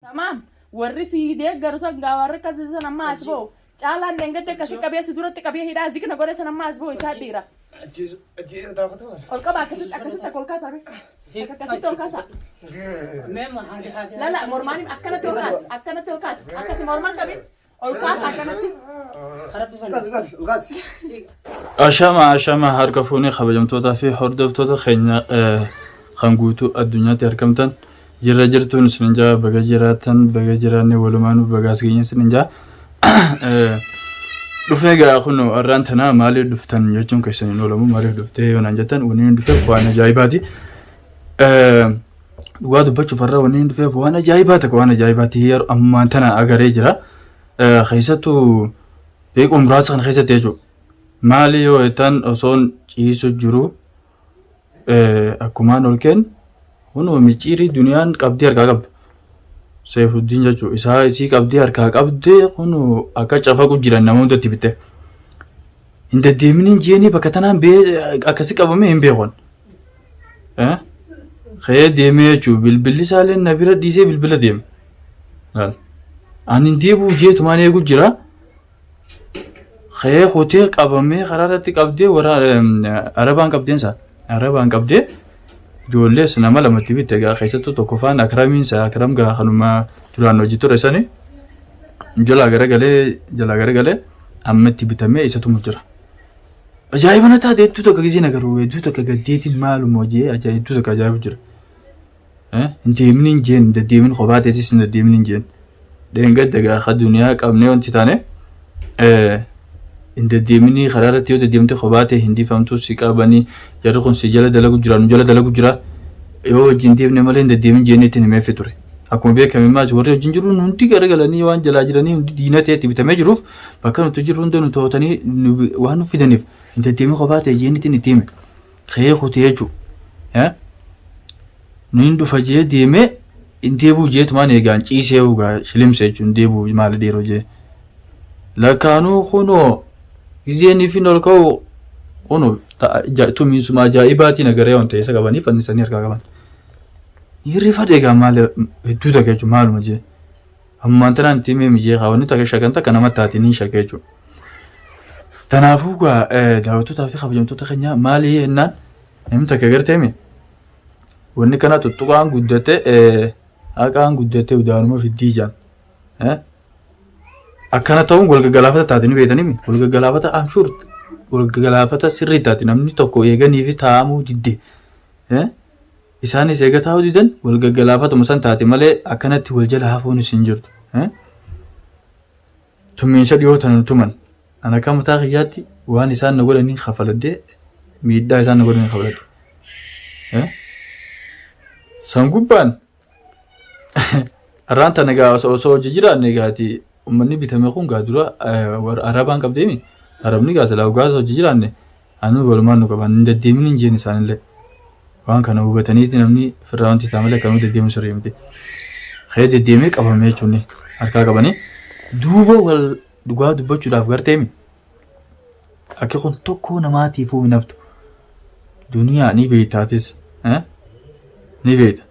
تمام ورثي ديك جرسون جاورك كذا سنة ما أسبوع جالان دينجت كسي كبيه سدورة كبيه هيدا زيك نقول سنة ما أسبوع يساد ديرا أجي داقتها أولكا أكسيت أكل كاسة أكسيت أول كاسة لا لا مرماني أكنت أول كاس أكسي مرمان كبير أول كاس أكنت ashama harka fuunee kabajamtoota fi hordoftoota keenya kan guutuu addunyaatti argamtan jirra jirtuun isin jaa baga jiraatan baga jiraanne walumaanuu bagaas keenya isin jaa dhufee gaa kun arraan tanaa maaliif dhuftan jechuun keessan hin oolamu maaliif dhuftee yoonaan jettan waniin dhufeef waan ajaa'ibaati dhugaa dubbachuuf irraa waniin dhufeef waan ajaa'ibaa tokko waan ajaa'ibaati yeroo ammaan tana agaree jira keessattuu beeku muraasa kan keessatti jechuudha maali yoo etan osoon ciisu jiru akkumaan olkeen kun micciirii duniyaan qabdii harkaa qabdu Saifuddin jechuudha isaa isii qabdii harkaa qabdee kun akka cafaqu jiran namoota itti bitte hin deddeeminiin jeenii bakka tanaan akkasi qabame hin beekon ka'ee deemee jechuudha bilbilli isaallee na bira dhiisee bilbila deeme ani deebuu jeetumaan eegu jira ka'ee hotee qabamee karaa irratti qabdee warra arabaan qabdeensa arabaan qabdee ijoollees nama lamatti bitte egaa keessattuu tokkoffaan akramiinsa akram gaa kanuma duraan hojii ture sani jalaa garagalee amma itti bitamee isatu jira ajaa'iba na taate hedduu tokko gisee nagaruu hedduu tokko gaddeetiin maaluma hojii hedduu tokko ajaa'ibu jira hin deeminiin jeen hin deddeemin kophaa teessis hin deddeeminiin jeen dheengadda gaa duniyaa qabnee wanti taane in deddeemini karaa irratti yoo deddeemte kophaa ta'e hin difamtu si qabanii jarri kun si jala dalagu jira nu jala dalagu jira yoo wajjin deemne malee hin deddeemin jeenneetti himeeffi ture akkuma beekame maati warri wajjin jiru hundi garagalanii waan jalaa jiranii hundi diina ta'etti bitamee jiruuf bakka nuti jirru hunda nu to'atanii waan nu fidaniif hin deddeemin kophaa ta'e jeenneetti hin deeme ka'ee kutee jechuudha nu hin dhufa jee deemee hin deebuu jeetumaan eegaan ciisee ugaa shilimsa jechuun deebuu maali dheeroo jee lakkaanuu kunoo Izini fi nolkau ono tumin suma ajaa'ibaatii nagaree waan ta'e isa qabanii fannisanii harkaa qaban. Hirrifa deegaa maal hedduu takka jechuun maaluma jee ammaan tanaan timee mijee qabanni takka shakan takka nama taate ni shakka jechuudha. Kanaafuu gaa daawwattootaa fi kabajamtoota keenya maali jennaan namni takka garteemi wanni kana tuttuqaan guddate haqaan guddate udaanuma fiddii jaan. Akkana ta'uun walgagalaafata taatanii beektanii walgagalaafata amshuur walgagalaafata sirrii taate namni tokko eeganii fi taa'amuu didde isaanis eega taa'uu didan walgagalaafatuma san taate malee akkanatti wal jala hafuun isin jirtu tummiinsa dhiyootan tuman ana akka mataa kiyyaatti waan isaan na godhanii kafaladde miidhaa isaan na godhanii kafaladde san gubbaan arraan tana gaa osoo hojii jiraanne gaati ummanni bitame kun gaa dura arabaan qabdeemi arabni gaa salaa gaa hojii jiraanne anu walumaan nu qaban hin deddeemin hin jeen isaanillee waan kana hubataniiti namni firraa wanti ta'a malee akkanuu deddeemin sirrii miti ka'ee deddeemee qabamee jechuun harkaa qabanii duuba wal dhugaa dubbachuudhaaf garteemi akka kun tokko namaatiifuu hin haftu duniyaa ni beektaatis ni beekta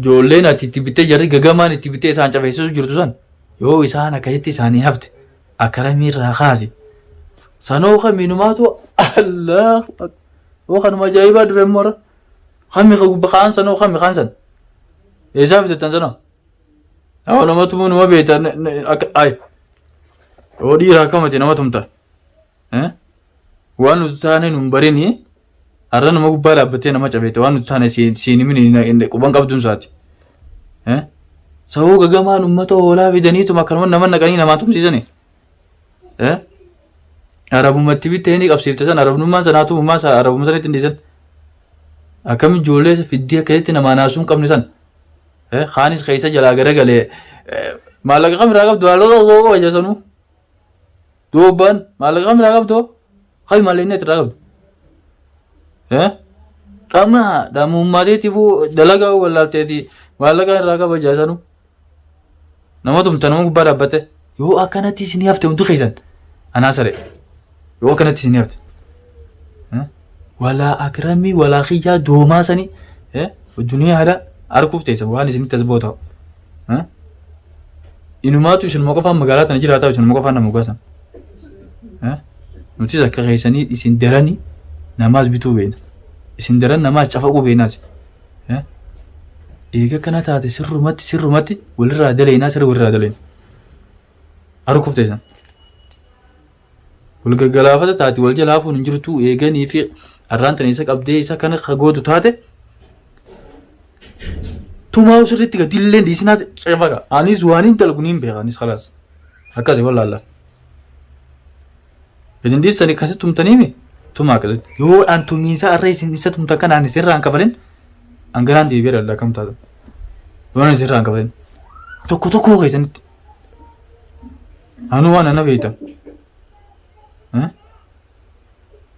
ijoolleen ati itti bittee jarri gagamaan itti bittee isaan cafeessisuu jirtu san yoo isaan akkasitti isaanii hafte akkaramiirraa kaasi sanoo kamiinumaatu allah oo kanuma ajaa'ibaa dhufe immoo kami gubba kaan sanoo kami kaan san eessaa bitattan sanoo nama namatu numa beekta ay oo dhiiraa akkamati nama tumta waan nuti taane nun barini arra nama gubbaa dhaabbattee nama cafeete waan nuti taane siin himin quban qabduun isaati sabuu gagamaan ummata hoolaa fidaniituma akkanuma nama naqanii namaa tumsiisani arabumatti bittee ni qabsiifte san arabnummaan sanaatu ummaa isaa arabuma sanitti hin dhiisan akkami ijoollee fiddii akkasitti namaa naasuu hin qabne san kaanis keessa jalaa garagalee maallaqa kamiraa qabdu maallaqa qoqoo wajja sanuu duubbaan maallaqa kamiraa qabdu kami maallee inni irraa qabdu dhamummaateetiifuu dalagaa wallaalteeti maallaqa irraa qaba jaasanu nama tumta nama gubbaa dhaabbate yoo akkanatti isin hafte hundi keessan anaa sare yoo akkanatti isin hafte walaa akramii walaa xiyyaa doomaa sanii duniyaadha arguuf teessa waan isinitti as boota'u Inumaatu isin qofaan magaalaa tana jiraataa isin qofaan nama gaasan. Nuti akka keessanii isin daranii namaas bituu beena. Isin daran namaas cafaquu beenaas. Eega kana taate sirrumatti walirraa daleenaa sirri walirraa daleen. Arguuf teessan. Wal gaggalaafata taate wal jalaafuun hin jirtu eeganii fi arraan tana isa qabdee isa kana gootu taate tumaa usirritti gadilleen dhiisinaa cefaqa. Anis waan hin dalguniin beeka anis khalaas. Akkasii wallaalla. Edin dhiisanii akkasitti tumtaniimi tumaa akkasitti. Yoo an tumiinsaa arra isin isa tumta kanaan isirraan kafalin anganaan deebi'ee daldala kam taatu. Yoo isirraan kafalin tokko keessanitti. Anu waan ana beektan.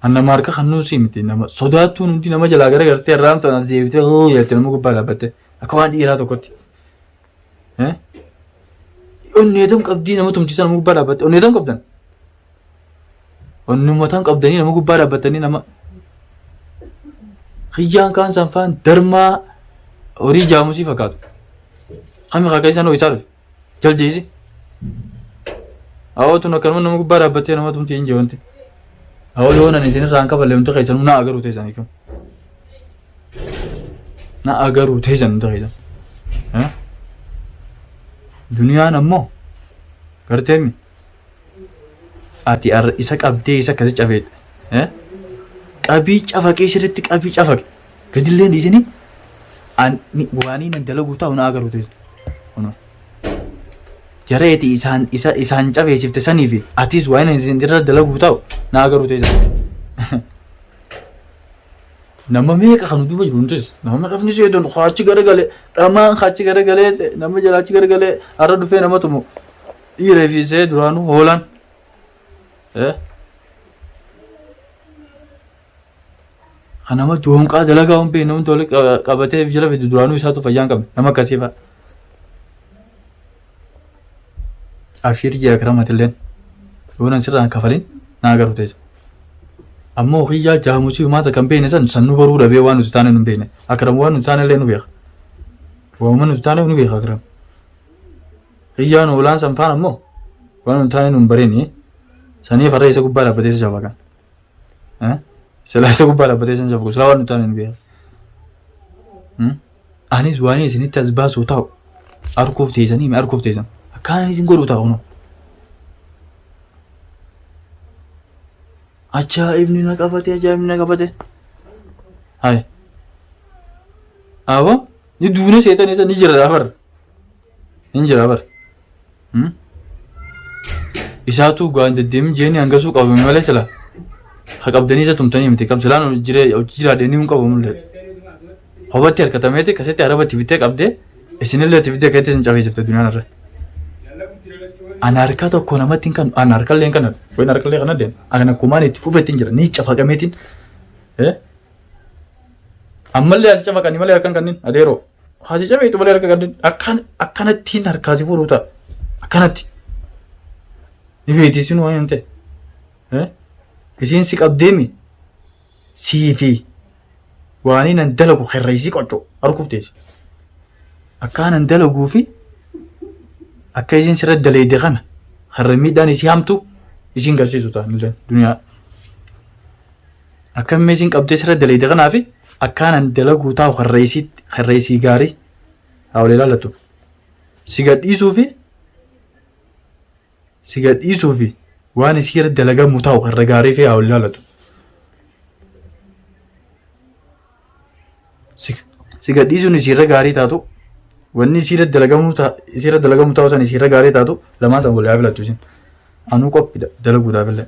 Anna marka khannuu simti nama sodaattuun hundi nama jalaa gara gartee irraan ta'an deebitee yaatti nama gubbaa dhaabbatte akka waan dhiiraa tokkotti. Onneetam qabdii nama tumchisan nama gubbaa dhaabbatte onneetam qabdan. Onnumatan qabdanii nama gubbaa dhaabbatanii nama hiyyaan kaan sanfaan darmaa horii jaamusii fakkaatu. Kami kakka isaan ho'isaa dhufe jaldeesi. Awwaatuun akkanuma nama gubbaa dhaabbattee nama tumtii hin jeewanti. Awwa yoona isin irraan kafalee wanti keessan na agaruu teessan hiikamu. Na agaruu teessan wanti keessan. Duniyaan ammoo garteemi. Ati isa qabdee isa akkasi cafeedha. Qabii cafaqee sirriitti qabii cafaqe. Gadilleen dhiisanii waanii nan dalaguu taa'u na agaruu teessan. Jareeti isaan cafeessifte sanii fi atis waan isin irra dalaguu taa'u na agaruu teessan. Nama meeqa kan duuba jiru nutis nama dhabni seetan haachi garagalee dhamaan haachi garagalee nama jalaachi garagalee har'a dhufee nama tumu dhiiree fi see duraanuu hoolaan. Kanama doonqaa dalagaa hundi namni tole qabatee jala fidu duraanuu isaatu fayyaan qabne nama akkasii fa'a. Afshiri jira karamatilleen yoona sirraan kafalin na agaruu teessa. Ammoo hiyyaa jaamusii maata kan beekne sannu baruu dhabee waan nuti taane nu beekne akram waan nuti taane illee nu beeka. Waanuma nuti taane nu beeka akram. Hiyyaan hoolaan sanfaan ammoo waan nuti taane nu hin bareeni sanii farra isa gubbaa dhaabbatee isa shafakan. Silaa isa gubbaa dhaabbatee isa shafaku silaa waan nuti taane nu beeka. Anis waan isinitti as baasuu taa'u arguuf teessanii arguuf teessan. Akkaan isin godhu taa'u nu. Ajaa'ibni na qabate. Hai. Awa? Ni duuna seetan isa ni jira afar. Ni jira afar. Isaatu gaan deddeemin jeeni hangasuu qabame malee sila. Ha qabdanii isa tumtanii miti kam silaan jiraadhanii hin qabamullee. Qobatti harkatameeti kasetti arabatti bittee qabdee isinillee itti fiddee keessatti isin cafeessifte duniyaan irra. Anarka tokko namatti kan anarkallee kan waan anarkallee kan adeem akan akkumaan itti fufetti jira ni cafaqameetiin ammallee as cafaqanii malee harkan kanneen adeeroo haati cabeetu malee harka kanneen akkanattiin harkaasi furuuta akkanatti ni beektiisin waan ta'e isiin si qabdeemi sii fi waanii nan dalagu herreesii qoccoo arguuf teessi akkaanan dalaguu fi akka isin sirra daleede kana harra miidhaan isii hamtu isin garsiisu ta'an duniyaa. Akka meeshaan qabdee sirra daleede kanaa fi akkaanan dalaguu taa'u herreesii gaarii hawlee ilaalatu. Si gadhiisuu fi waan isii irra dalagamu taa'u herra gaarii fi hawlee ilaalatu. Si gadhiisuun isii irra gaarii taatu. Wanni isirra dalagamu ta'u san isirra gaarii taatu lamaan san walii filatu isin. Anuu qophii dalaguudhaaf illee.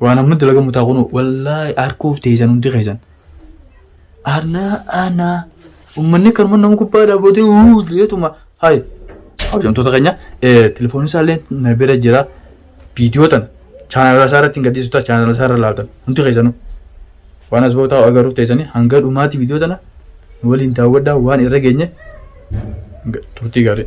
Waan amma dalagamu ta'u kunu wallaahi harkuuf teessan hundi keessan. Ana uummanni kanuma nama gubbaa dhaabbatee leetuma hayi. Hojjamtoota keenya telefoon isaallee na bira jira viidiyoo tan chaanala isaa irratti hin gadhiisu ta'a chaanala isaa irra laatan hundi keessanuu. Waan as ba'u ta'u agaruuf teessanii hanga dhumaatti viidiyoo tana waliin daawwadhaa waan irra geenye turtii gaarii.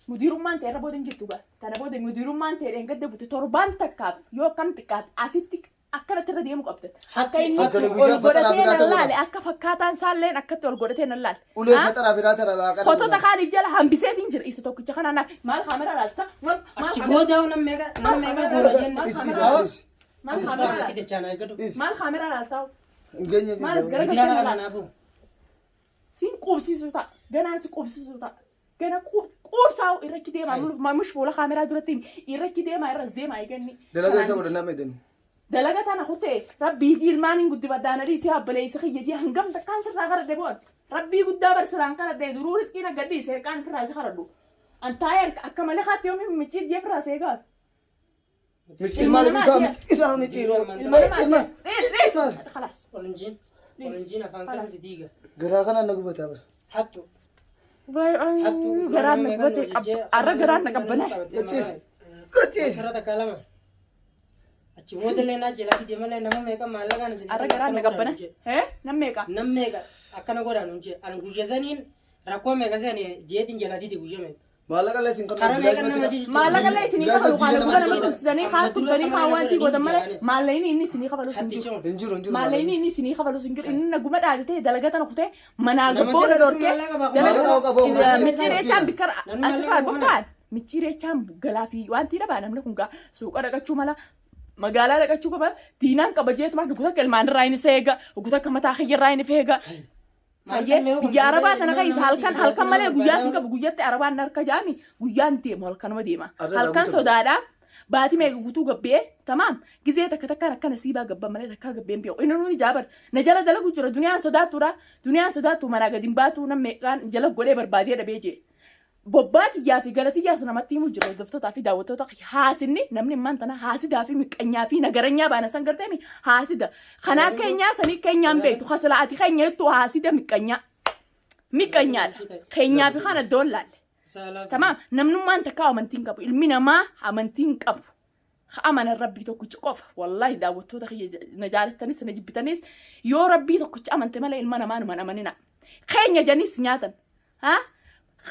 Mudirummaan ta'e irra booda hin jirtu gaa. Kana booda mudirummaan ta'e dheengada bute torbaan takkaaf yoo akkam xiqqaate asitti akkana tirra deemu qabda. Akka inni ol godhatee nan laale akka fakkaataan saalleen akkatti ol godhatee nan laale. Ulee fatara firaata laaqaa. Fotoota kaaniif jala hambiseetiin jira isa tokkicha kana naaf maal kaamera laalsa maal Godaw na mega godayen. maal kaamera laaltaa Ingenya maal as gara Diara gara na laala. nabu. Siin qubsiisu ta'a ganaan si qubsiisu ta'a gana quubsaa irratti deemaa nuuf maamush fuula kaameraa duratti irratti deemaa irras deemaa eeganni. Dalaga isa godhannaa meedani. Dalaga tana kutee rabbii jilmaaniin guddifadhaan adii si habbalee isa kiyyajii hangam takkaan sirraa karadde boon rabbii guddaa barsiraan karadde duruu riskiin aggaddi seeqaan firraa isa karaddu antaayaan akka malee haatti yoomii michiir jee firraa seegaa. Ilmaan isaa ni ciiroo. Ilmaan. Khalaas. Oranjin afaan kan si diga. Garaa kana na gubataa bara. Hattu. Garaan na gubate arra garaan na qabbana. Qacis. Sarata kalama. Achi woodalee na jelati deemalee nama meeqa maallaqa na Arra garaan na qabbana. Nam meeqa? Nam meeqa akkana godhan unje an guyyasaniin rakkoo meeqa sani jeetiin jelatiiti guyyame. Maallaqa lee sin Karaa meeqa nama jijjiiruu. Maallaqa lee isinii qabalu qaala guddaa nama qabsiisanii haa tuffanii haa wanti gootan malee maallayni inni isinii qabalu sin jiru. Injiru injiru. Maallayni inni isinii qabalu sin jiru inni naguma dhaaditee dalagaa tana kutee manaa gabboo na dhorkee micciireechaan bikkara asirraa gubbaan micciireechaan galaa fi wanti dhabaa namni kun gaa suuqa dhaqachuu mala magaalaa dhaqachuu qaba diinaan qaba jeetuma guutaa ilmaan irraa inni seega guutaa mataa kiyya irraa inni feega. Hayyee biyya arabaa tana keessa halkan malee guyyaa sin qabu guyyatti arabaan harka jaami guyyaan deemu halkanuma deema halkan sodaadhaaf baatii meeqa guutuu gabbee tamaam gizee takka takkaan akka nasiibaa gabban malee takkaa gabbeen beeku inni nuyi jaabar na jala dalagu jira duniyaan sodaattu manaa gadi hin baatu nam meeqaan jala godhee barbaadee dhabee jee bobbaatiyyaa fi galatiyyaas namatti himu jira hordoftoota fi daawwattoota haasinni namni immaan tana haasidaa fi miqqanyaa fi nagaranyaa baana san garteemi haasida kanaa keenyaa sanii keenyaan beektu hasala'ati keenya jettu haasida miqqanyaadha keenyaa fi kana iddoon laalle tamaam namnummaan takkaa amantiin qabu ilmi namaa amantiin qabu amana rabbii tokkichi qofa wallaahi daawwattoota na jaalattanis na jibbitanis yoo rabbii tokkichi amante malee ilma namaa numan amanina keenya janis nyaatan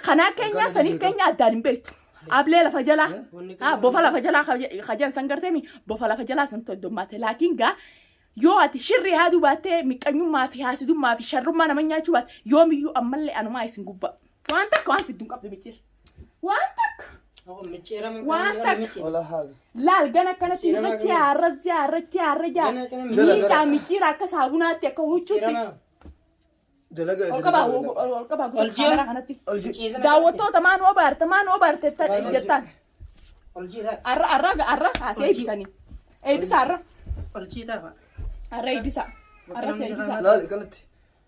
kanaa keenyaa saniif keenya addaan hin beektu ablee lafa jalaa bofa lafa jalaa kajan san garteemi bofa lafa jalaa san toddommaate laakiin gaa yoo ati shirrii haaduu baattee miqqanyummaa fi haasidummaa fi sharrummaa nama nyaachuu baatte yoomiyyuu ammallee anumaa isin gubba waan takka waan fidduun qabdu michir waan takka laal gana akkanatti irrachi harra jaa miicaa michiira akka saabunaatti akka huccuutti Dalaga ol qabaa kamera kanatti daawwattoota maan obaarte jettaan arra haasee eebbisanii eebbisa arra eebbisa arra eebbisa laal kanatti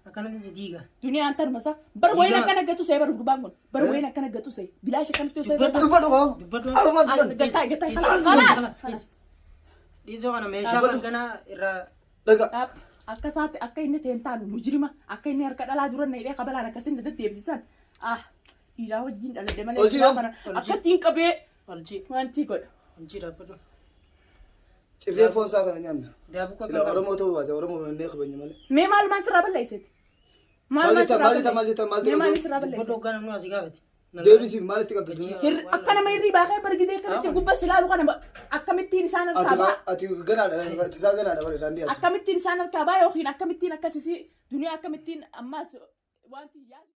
akkanatti si diiga. Duniyaan tarmasa bar wayna kana gatu see bar gurbaan kun bar wayna kana gatu see bilaash kanatti see dubbadhu gataa khalaas Dhiisoo kana meeshaa balganaa irraa dhaga akka saate akka inni teentaan mujrima akka inni harka dhalaa duran na hidhee qabalaan akkasin na deddeebisisan dhiiraa wajjin dhaladhe malee akkattiin qabee wanti godha. cirree foon isaa kana nyaanna. Sila Oromoo ta'uu baate Oromoo mannee qabanya malee. Mee maal sirraa balleessite? Maal sirraa balleessite? Deebisi maalitti qabdi? Akka nama hirrii baakee bargitee akkamitti gubba silaalu kana akkamittiin isaan harkaa ba'a? Ati ganaadha isaa ganaadha bara isaan dhiyaatu. Akkamittiin isaan harkaa ba'a yookiin akkamittiin akkasii duniyaa akkamittiin ammaas wanti yaadu.